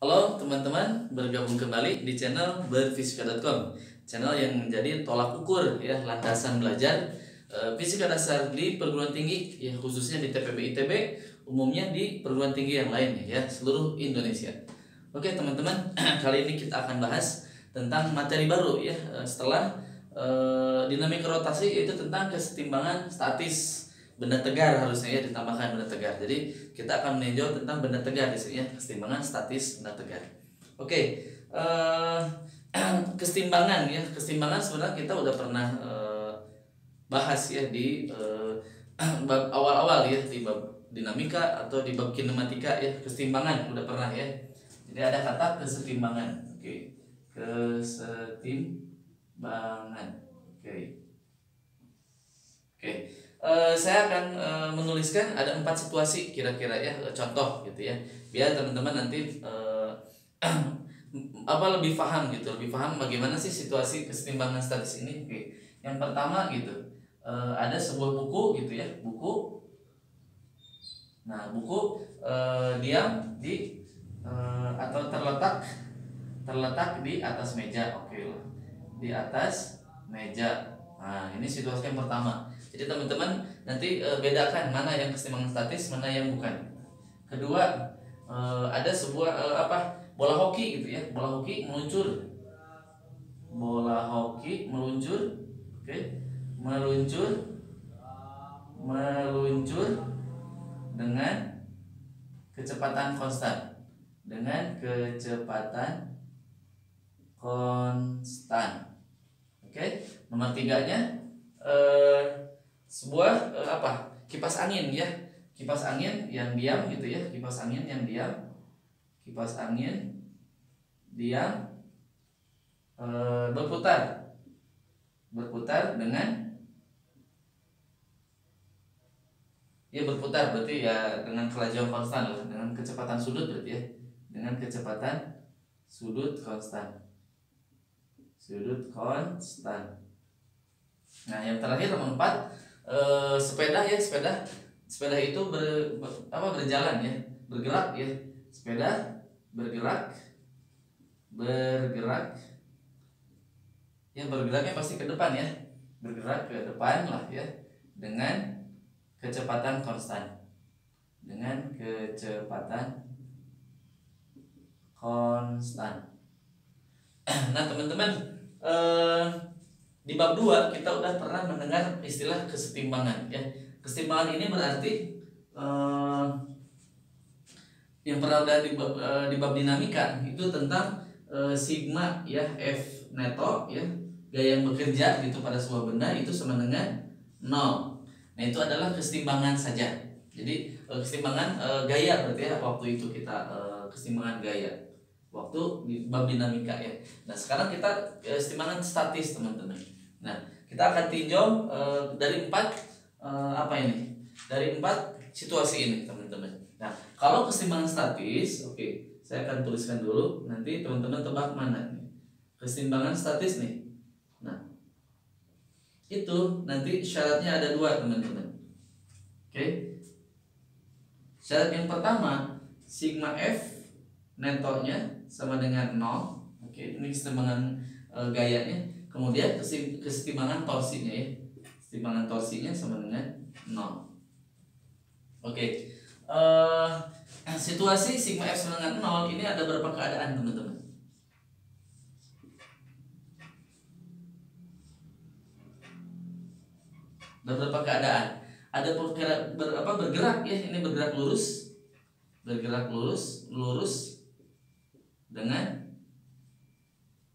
Halo teman-teman, bergabung kembali di channel berfisika.com, channel yang menjadi tolak ukur ya landasan belajar fisika dasar di perguruan tinggi ya, khususnya di TPB ITB, umumnya di perguruan tinggi yang lainnya ya seluruh Indonesia. Oke teman-teman, kali ini kita akan bahas tentang materi baru ya, setelah dinamika rotasi, yaitu tentang kesetimbangan statis benda tegar. Harusnya ya ditambahkan benda tegar. Jadi kita akan meninjau tentang benda tegar di sini ya, kesetimbangan statis benda tegar. Oke, kesetimbangan ya, kesetimbangan sebenarnya kita udah pernah bahas ya di bab awal-awal ya, di bab dinamika atau di bab kinematika ya, kesetimbangan udah pernah ya. Jadi ada kata kesetimbangan. Oke, kesetimbangan. Oke. Oke, saya akan menuliskan ada 4 situasi kira-kira ya, contoh gitu ya, biar teman-teman nanti lebih paham gitu, lebih paham bagaimana sih situasi kesetimbangan statis ini. Oke, yang pertama gitu, ada sebuah buku gitu ya, buku. Nah, buku diam di atau terletak di atas meja. Oke, di atas meja. Nah, ini situasi yang pertama. Jadi teman-teman nanti bedakan mana yang kesetimbangan statis, mana yang bukan. Kedua, ada sebuah bola hoki gitu ya, bola hoki meluncur. Bola hoki meluncur, oke, meluncur dengan kecepatan konstan. Dengan kecepatan konstan. Oke, nomor tiganya sebuah kipas angin ya, kipas angin yang diam gitu ya, kipas angin yang diam, kipas angin diam berputar dengan ya, berputar berarti ya dengan kelajuan konstan lah, dengan kecepatan sudut berarti ya, dengan kecepatan sudut konstan. Nah, yang terakhir nomor 4, sepeda ya, sepeda itu berjalan ya, bergerak ya, sepeda bergerak ya, bergeraknya pasti ke depan ya, bergerak ke depan lah ya, dengan kecepatan konstan. Nah teman-teman, di bab 2 kita udah pernah mendengar istilah kesetimbangan ya. Kesetimbangan ini berarti yang pernah udah di bab dinamika itu tentang sigma ya, F neto ya, gaya yang bekerja gitu pada sebuah benda itu sama dengan 0. Nah, itu adalah kesetimbangan saja. Jadi kesetimbangan gaya berarti ya, waktu itu kita kesetimbangan gaya waktu di bab dinamika ya. Nah, sekarang kita kesetimbangan statis teman-teman. Nah, kita akan tinjau dari 4 Dari 4 situasi ini teman-teman. Nah, kalau kesetimbangan statis, oke, saya akan tuliskan dulu, nanti teman-teman tebak mana nih kesetimbangan statis nih. Nah, itu nanti syaratnya ada 2 teman-teman. Oke, syarat yang pertama, sigma F netonya sama dengan 0. Oke, ini kesetimbangan gayanya. Kemudian kesetimbangan torsinya ya, kesetimbangan torsinya sama dengan 0. Oke, situasi sigma F sama dengan 0 ini ada berapa keadaan teman-teman? Ada berapa keadaan? Ada bergerak ya, ini bergerak lurus dengan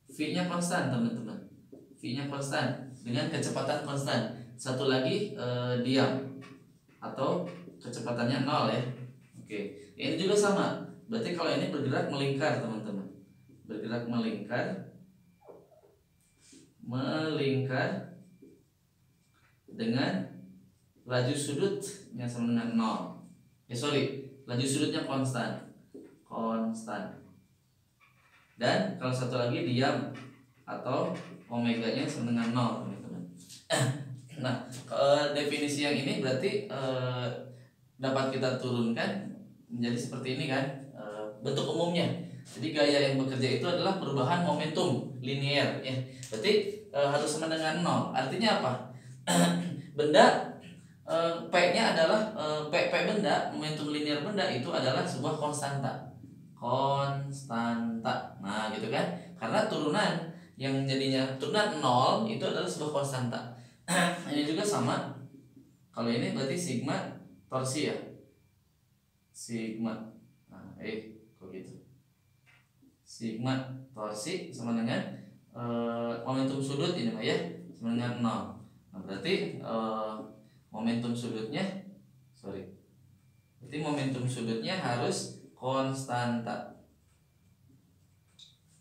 V-nya konstan teman-teman, V-nya konstan dengan kecepatan konstan. Satu lagi diam atau kecepatannya 0 ya. Oke, ini juga sama. Berarti kalau ini bergerak melingkar teman-teman, bergerak melingkar dengan laju sudutnya sama dengan 0. Laju sudutnya konstan. Dan kalau satu lagi diam atau omeganya sama dengan 0 teman-teman. Nah, definisi yang ini berarti dapat kita turunkan menjadi seperti ini kan, bentuk umumnya. Jadi gaya yang bekerja itu adalah perubahan momentum linear ya. Berarti harus sama dengan nol. Artinya apa? Benda P-nya adalah P benda, momentum linear benda itu adalah sebuah konstanta. Konstanta. Nah, gitu kan? Karena turunan yang jadinya turunan nol itu adalah sebuah konstanta. Ini juga sama. Kalau ini berarti sigma torsi ya. Sigma. Nah, kok gitu. Sigma torsi sama dengan momentum sudut ini Pak ya, sama dengan 0. Nah, berarti momentum sudutnya harus konstanta.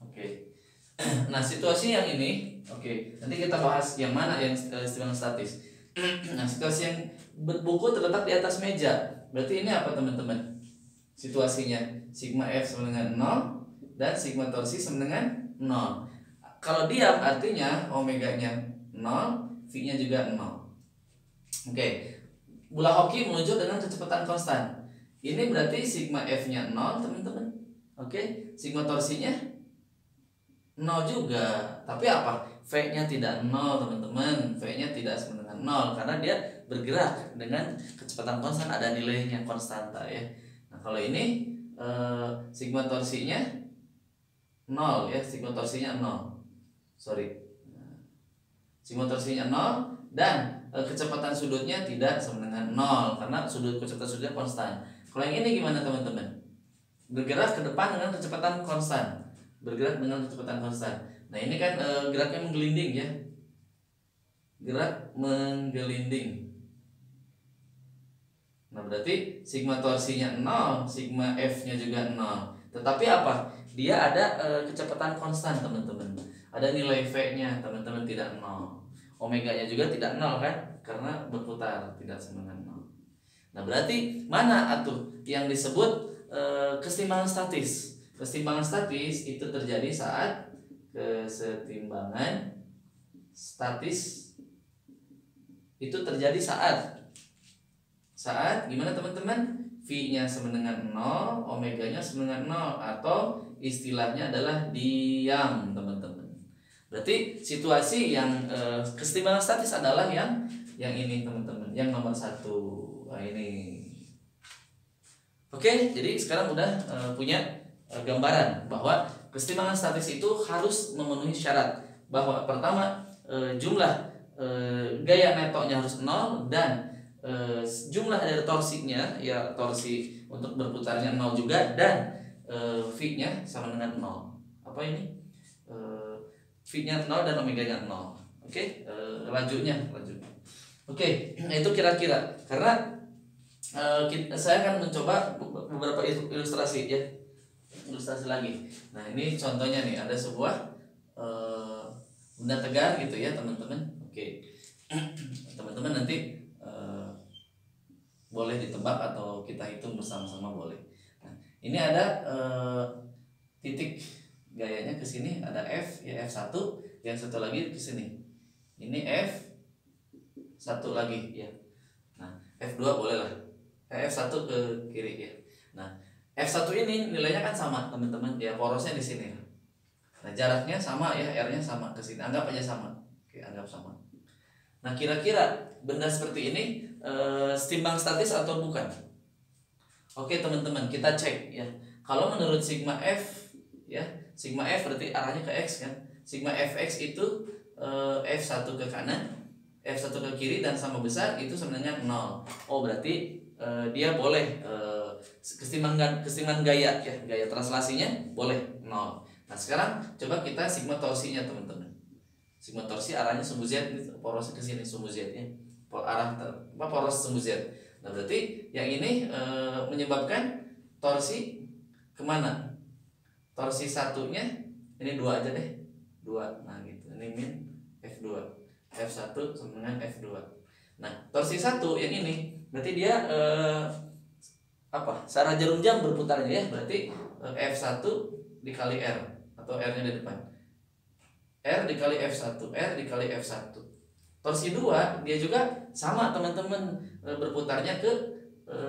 Oke. Nah, situasi yang ini, nanti kita bahas yang mana yang istilah statis. Nah, situasi yang buku terletak di atas meja. Berarti ini apa teman-teman? Situasinya sigma F sama dengan 0 dan sigma torsi sama dengan 0. Kalau diam artinya omeganya 0, V-nya juga 0. Bola hoki meluncur dengan kecepatan konstan. Ini berarti sigma F-nya 0, teman-teman. Sigma torsinya 0 juga. Tapi apa? V-nya tidak 0, teman-teman. V-nya tidak sama dengan 0 karena dia bergerak dengan kecepatan konstan, ada nilainya konstanta ya. Nah, kalau ini sigma torsinya 0 ya, sigma torsinya 0. Sigma torsinya 0 dan kecepatan sudutnya tidak sama dengan 0 karena kecepatan sudutnya konstan. Kalau yang ini gimana teman-teman? Bergerak ke depan dengan kecepatan konstan. Nah, ini kan geraknya menggelinding ya. Gerak menggelinding. Nah, berarti sigma torsinya 0, sigma F-nya juga 0. Tetapi apa? Dia ada kecepatan konstan, teman-teman. Ada nilai V-nya, teman-teman, tidak 0. Omega-nya juga tidak 0 kan? Karena berputar, tidak sama dengan 0. Nah, berarti mana atuh yang disebut kesetimbangan statis? Kesetimbangan statis itu terjadi saat saat gimana teman-teman? V-nya sama dengan 0, omeganya sama dengan 0, atau istilahnya adalah diam, teman-teman. Berarti situasi yang kesetimbangan statis adalah yang ini, teman-teman, yang nomor 1. Nah, ini. Jadi sekarang udah punya gambaran bahwa kesetimbangan statis itu harus memenuhi syarat bahwa pertama jumlah gaya netonya harus 0 dan jumlah dari torsinya ya, torsi untuk berputarnya 0 juga, dan V-nya sama dengan 0. Apa ini? V-nya 0 dan omeganya 0. Lajunya. Itu kira-kira. Karena saya akan mencoba beberapa ilustrasi ya. Ilustrasi lagi. Nah, ini contohnya nih, ada sebuah benda tegar gitu ya, teman-teman. Teman-teman nanti boleh ditebak atau kita hitung bersama-sama boleh. Nah, ini ada titik gayanya ke sini, ada F ya, F1, yang satu lagi ke sini. Ini F1 lagi ya. Nah, F2 boleh lah. F1 ke kiri ya. Nah, F1 ini nilainya kan sama, teman-teman. Ya, porosnya di sini. Nah, jaraknya sama ya, R-nya sama ke sini. Anggap aja sama. Anggap sama. Nah, kira-kira benda seperti ini setimbang statis atau bukan? Teman-teman, kita cek ya. Kalau menurut sigma F ya, sigma F berarti arahnya ke X kan. Sigma Fx itu F1 ke kanan, F1 ke kiri dan sama besar, itu sama dengan 0. Berarti dia boleh kesetimbangan gaya ya, gaya translasinya boleh 0. Nah, sekarang coba kita sigma torsinya, teman-teman. Sigma torsi arahnya sumbu Z, porosnya ke sini sumbu Z ya. Poros sumbu Z. Nah, berarti yang ini menyebabkan torsi kemana? Torsi satunya ini 2 aja deh. 2. Nah, gitu. Ini min F2. F1 sama dengan F2. Nah, torsi 1 yang ini berarti dia searah jarum jam berputarnya ya. Berarti F1 dikali R atau R-nya di depan. R dikali F1, R dikali F1. Torsi 2 dia juga sama, teman-teman, berputarnya ke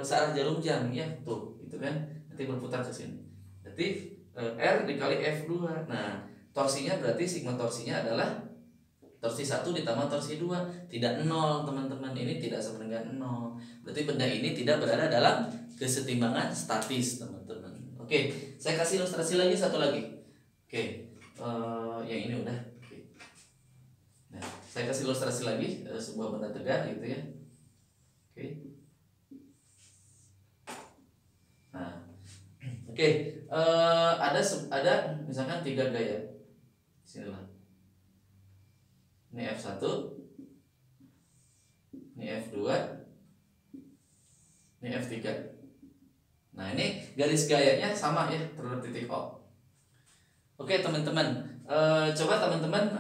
searah jarum jam ya, tuh, gitu kan. Nanti berputar ke sini. Berarti R dikali F2. Nah, torsinya berarti sigma torsinya adalah torsi 1 ditambah torsi 2, tidak 0 teman-teman. Ini tidak sama dengan 0. Berarti benda ini tidak berada dalam kesetimbangan statis teman-teman. Oke, saya kasih ilustrasi lagi satu lagi. Oke, yang ini udah. Oke. Nah, saya kasih ilustrasi lagi sebuah benda tegak gitu ya. Oke. Nah, oke, ada misalkan 3 gaya. Sinilah. Ini F1, ini F2, ini F3. Nah, ini garis gayanya sama ya terhadap titik O. Oke teman-teman, coba teman-teman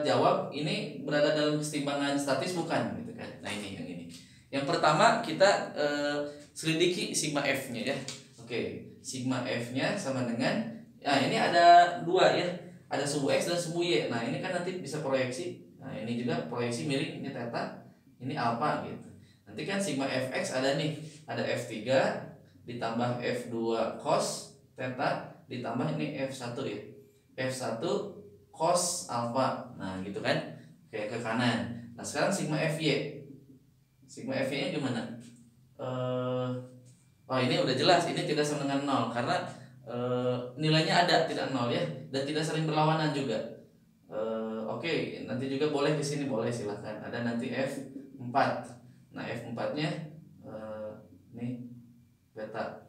jawab ini berada dalam kesetimbangan statis bukan gitu kan? Nah ini yang ini. Yang pertama kita selidiki sigma F-nya ya. Oke, sigma F-nya sama dengan, nah ini ada 2 ya, ada subu X dan subu Y. Nah ini kan nanti bisa proyeksi. Nah ini juga proyeksi miring, ini theta, ini alpha gitu. Nanti kan sigma Fx ada nih, ada F3 ditambah F2 cos theta ditambah ini F1 ya, F1 cos alpha. Nah gitu kan, kayak ke kanan. Nah sekarang sigma Fy, sigma Fy nya gimana? Oh ini udah jelas, ini tidak sama dengan 0 karena nilainya ada, tidak 0 ya, dan tidak saling berlawanan juga. Oke, nanti juga boleh ke sini, boleh silahkan. Ada nanti F4. Nah, F4 nya nih beta.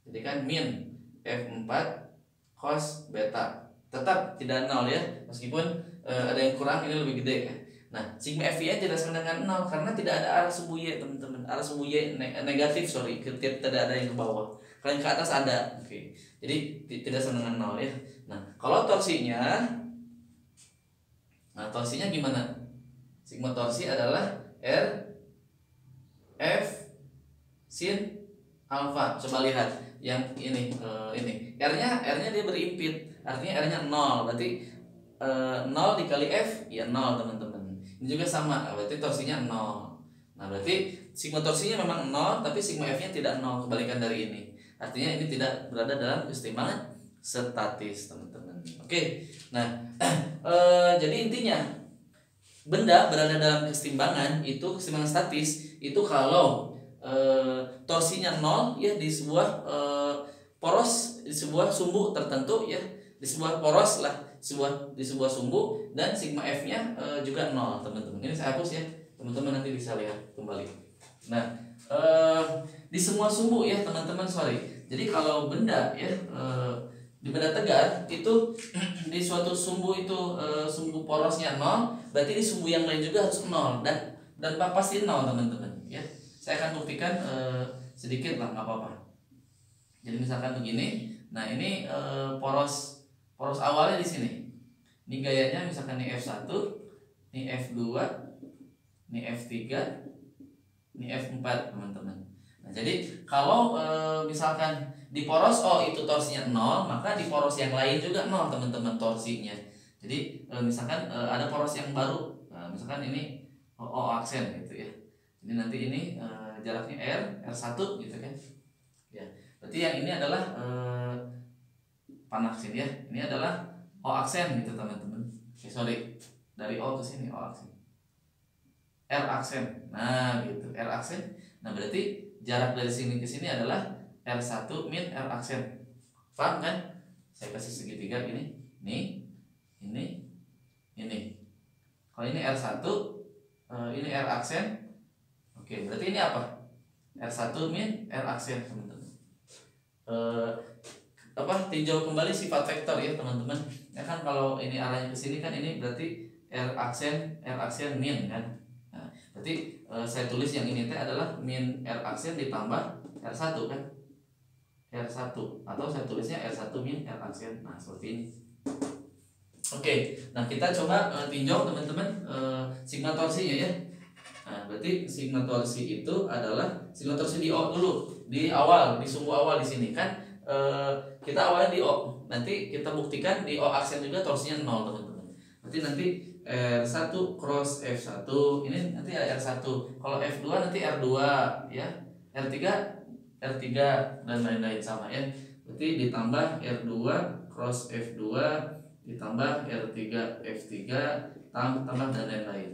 Jadi kan min F4 cos beta. Tetap tidak 0 ya, meskipun ada yang kurang, ini lebih gede ya. Nah, sigma Fy tidak sama dengan 0 karena tidak ada arah sumbu Y, teman-teman. Arah sumbu Y negatif, sorry, tidak ada yang ke bawah. Kalau yang ke atas ada. Oke. Jadi tidak sama dengan 0 ya. Nah, kalau torsinya, nah torsinya gimana? Sigma torsi adalah R F sin alpha. Coba lihat yang ini, ini R-nya dia berimpit, artinya R-nya 0. Berarti 0 dikali F ya 0 teman-teman. Ini juga sama, berarti torsinya 0. Nah berarti sigma torsinya memang 0, tapi sigma F-nya tidak 0, kebalikan dari ini. Artinya ini tidak berada dalam kesetimbangan statis teman-teman. Oke, nah jadi intinya benda berada dalam kesetimbangan itu, kesetimbangan statis itu kalau torsinya 0 ya di sebuah poros, di sebuah sumbu tertentu ya, di sebuah poros lah, di sebuah sumbu, dan sigma F-nya juga 0 teman-teman. Ini saya hapus ya, teman-teman nanti bisa lihat kembali. Nah di semua sumbu ya teman-teman, sorry. Jadi kalau benda ya di benda tegar itu di suatu sumbu itu sumbu porosnya 0, berarti di sumbu yang lain juga harus 0 dan pasti 0 teman-teman ya. Saya akan buktikan sedikit lah, nggak apa-apa. Jadi misalkan begini, nah ini poros awalnya di sini. Ini gayanya misalkan ini F1, ini F2, ini F3, ini F4 teman-teman. Nah, jadi kalau misalkan di poros O itu torsinya 0, maka di poros yang lain juga 0 teman-teman torsinya. Jadi misalkan ada poros yang baru, misalkan ini O aksen gitu ya. Jadi nanti ini jaraknya R1 gitu kan. Ya. Berarti yang ini adalah panaksin ya. Ini adalah O aksen gitu teman-teman. Sorry, dari O ke sini O aksen. R aksen. Nah, gitu. R aksen. Nah, berarti jarak dari sini ke sini adalah R1 min R aksen. Paham kan? Saya kasih segitiga ini. Nih. Ini. Kalau ini R1, ini R aksen. Oke, berarti ini apa? R1 min R aksen, teman-teman. Tinjau kembali sifat vektor ya, teman-teman. Ya kan kalau ini arahnya ke sini kan ini berarti R aksen min kan. Nah, berarti saya tulis yang ini teh adalah min R aksen ditambah R1 kan. R1 atau saya tulisnya R1 min R aksen. Nah, seperti ini. Oke, nah kita coba tinjau teman-teman sigma torsinya ya. Nah, berarti sigma torsi itu adalah sigma torsi di O dulu, di awal, di sumbu awal di sini kan. Kita awalnya di O, nanti kita buktikan di O aksen juga torsinya 0 teman-teman. Nanti R1 cross F1, ini nanti R1. Kalau F2 nanti R2 ya, R3 dan lain-lain sama ya. berarti ditambah R2 cross F2 ditambah R3 F3 tambah dan lain-lain.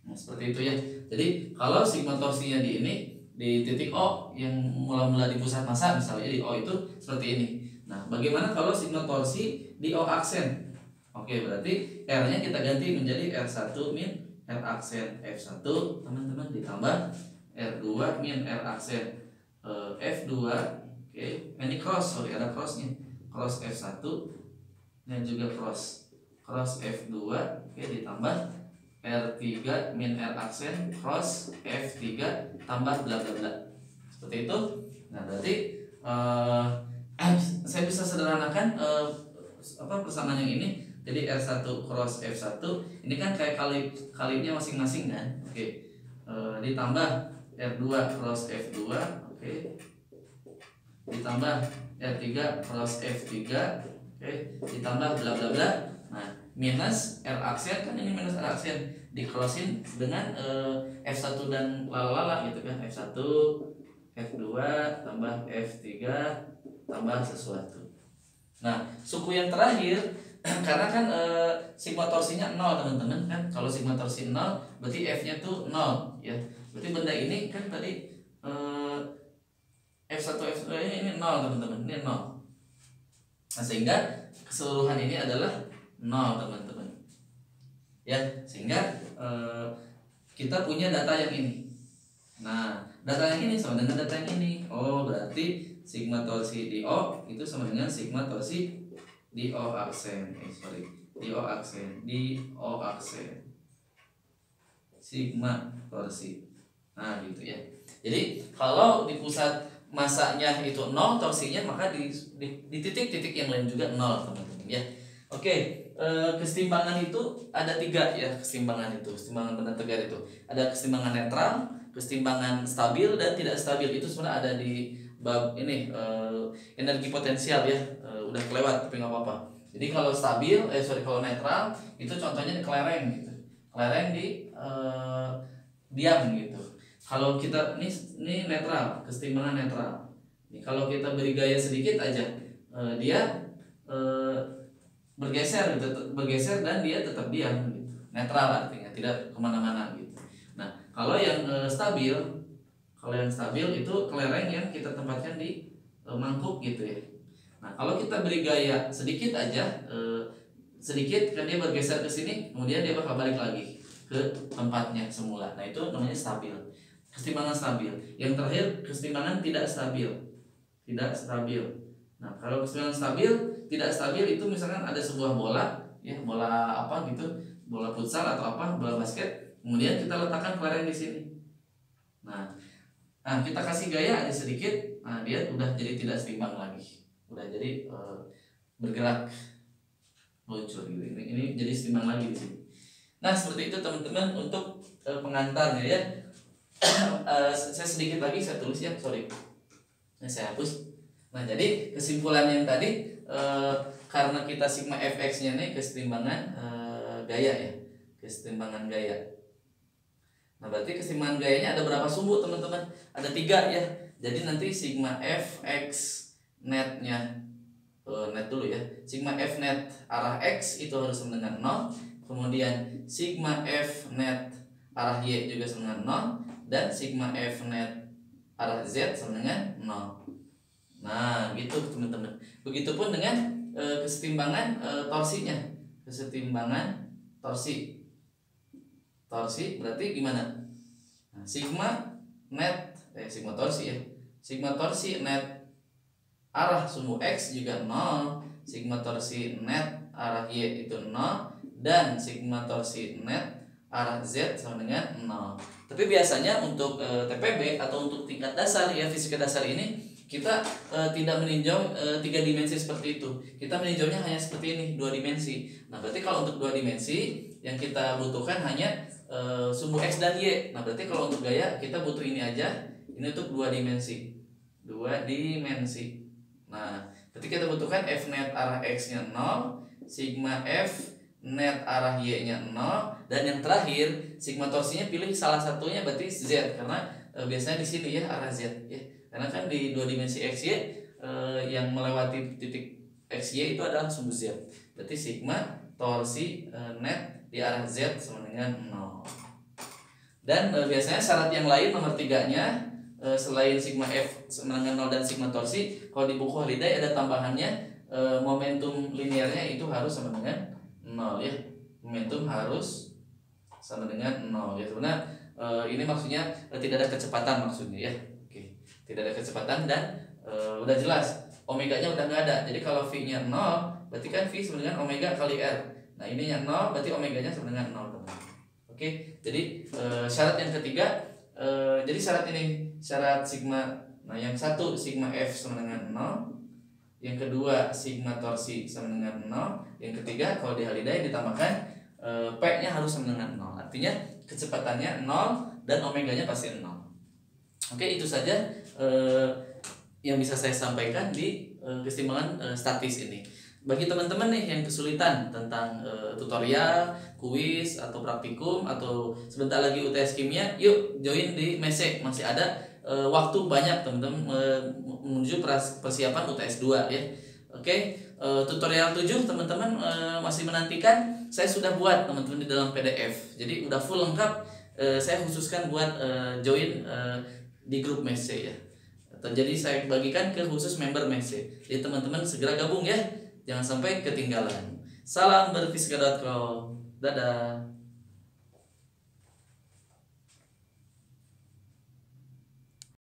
Nah, seperti itu ya. Jadi kalau sigma torsinya di ini di titik O yang mula-mula di pusat massa misalnya di O itu seperti ini. Nah, bagaimana kalau sigma torsi di O aksen? Oke, berarti R-nya kita ganti menjadi R1 min R aksen F1 teman-teman ditambah R2 min R aksen F2. Oke, ini cross, sorry ada crossnya, cross F1 dan juga cross F2. Oke, ditambah R3 min R aksen cross F3 tambah bla bla bla. Seperti itu. Nah, berarti saya bisa sederhanakan persamaan yang ini. Jadi R1 cross F1 ini kan kayak kalinya masing-masing kan. Oke. Ditambah R2 cross F2, oke. Ditambah R3 cross F3, oke. Ditambah bla bla bla. Nah, minus R aksen kan ini minus R aksen di-crossin dengan F1 dan lalala gitu kan. F1 F2 tambah F3 tambah sesuatu. Nah, suku yang terakhir karena kan sigma torsinya 0 teman-teman kan. Kalau sigma torsi 0 berarti F-nya tuh 0 ya. Berarti benda ini kan tadi F1 F2 ini 0 teman-teman. Ini 0. Nah, sehingga keseluruhan ini adalah 0 teman-teman. Ya, sehingga kita punya data yang ini. Nah, data yang ini sama dengan data yang ini. Oh, berarti sigma torsi di O itu sama dengan sigma torsi di O aksen. Di O aksen. Sigma torsi. Nah, gitu ya. Jadi, kalau di pusat masanya itu 0 torsinya, maka di titik-titik yang lain juga 0, teman-teman ya. Oke, kesetimbangan itu ada 3 ya, kesetimbangan benda tegar itu. Ada kesetimbangan netral, kesetimbangan stabil dan tidak stabil. Itu sebenarnya ada di bab ini energi potensial ya. Udah kelewat tapi nggak apa-apa. Jadi kalau stabil, kalau netral itu contohnya di kelereng gitu. Kelereng di diam gitu. Kalau kita ini netral, kesetimbangan netral. Nih, kalau kita beri gaya sedikit aja, dia bergeser dan dia tetap diam gitu. Netral artinya tidak kemana-mana gitu. Nah, kalau yang stabil itu kelereng yang kita tempatkan di mangkuk gitu ya. Nah, kalau kita beri gaya sedikit aja, sedikit kan dia bergeser ke sini, kemudian dia bakal balik lagi ke tempatnya semula. Nah, itu namanya stabil. Kesetimbangan stabil. Yang terakhir kesetimbangan tidak stabil. Nah, kalau kesetimbangan stabil, tidak stabil itu misalkan ada sebuah bola, ya bola apa gitu, bola futsal atau apa, bola basket, kemudian kita letakkan kelereng di sini. Nah, kita kasih gaya aja sedikit, nah dia udah jadi tidak seimbang lagi, udah jadi bergerak luncur gitu. Ini jadi seimbang lagi di sini. Nah, seperti itu teman-teman untuk pengantarnya ya. Saya sedikit lagi saya tulis ya, sorry. Saya hapus. Nah, jadi kesimpulan yang tadi karena kita sigma fx-nya nih kesetimbangan gaya ya, kesetimbangan gaya. Nah, berarti kesetimbangan gayanya ada berapa sumbu teman-teman? Ada 3 ya. Jadi nanti sigma fx netnya net dulu ya. Sigma f net arah x itu harus sama dengan 0. Kemudian sigma f net arah y juga sama dengan 0. Dan sigma f net arah z sama dengan 0. Nah, gitu teman-teman. Begitupun dengan kesetimbangan torsinya. Kesetimbangan torsi berarti gimana? Nah, sigma torsi ya. Sigma torsi net arah sumbu x juga 0. Sigma torsi net arah y itu 0. Dan sigma torsi net arah z sama dengan 0. Tapi biasanya untuk TPB atau untuk tingkat dasar ya, fisika dasar ini kita tidak meninjau 3 dimensi seperti itu. Kita meninjaunya hanya seperti ini, 2 dimensi. Nah, berarti kalau untuk 2 dimensi yang kita butuhkan hanya sumbu x dan y. Nah, berarti kalau untuk gaya kita butuh ini aja. Ini untuk 2 dimensi. 2 dimensi. Nah, berarti kita butuhkan f net arah x-nya 0, sigma f net arah y-nya 0, dan yang terakhir sigma torsinya pilih salah satunya berarti z, karena biasanya di sini ya arah z ya. Karena kan di 2 dimensi x y yang melewati titik XY itu adalah sumbu Z. Berarti sigma torsi net di arah Z sama dengan 0. Dan biasanya syarat yang lain nomor 3-nya selain sigma F sama dengan 0 dan sigma torsi, kalau di buku Holiday ada tambahannya momentum linearnya itu harus sama dengan 0 ya. Momentum harus sama dengan 0 ya. Sebenarnya ini maksudnya tidak ada kecepatan maksudnya ya. Oke. Tidak ada kecepatan dan udah jelas omeganya udah nggak ada. Jadi kalau V-nya 0, berarti kan V sama dengan omega kali R. Nah, ininya 0, berarti omeganya sama dengan 0, teman-teman. Oke. Jadi syarat yang ketiga, jadi syarat ini syarat sigma. Nah, yang satu sigma F sama dengan 0, yang kedua sigma torsi sama dengan 0, yang ketiga kalau di Holiday ditambahkan P-nya harus sama dengan 0. Artinya kecepatannya 0 dan omeganya pasti 0. Oke, itu saja yang bisa saya sampaikan di keseimbangan statis ini. Bagi teman-teman nih yang kesulitan tentang tutorial, kuis atau praktikum atau sebentar lagi UTS kimia, yuk join di MESE. Masih ada waktu banyak teman-teman menuju persiapan UTS 2 ya. Oke, tutorial 7 teman-teman masih menantikan. Saya sudah buat teman-teman di dalam PDF. Jadi udah full lengkap. Saya khususkan buat join di grup MESE ya. Jadi saya bagikan ke khusus member MESE. Jadi teman-teman segera gabung ya. Jangan sampai ketinggalan. Salam berfisika.com. Dadah.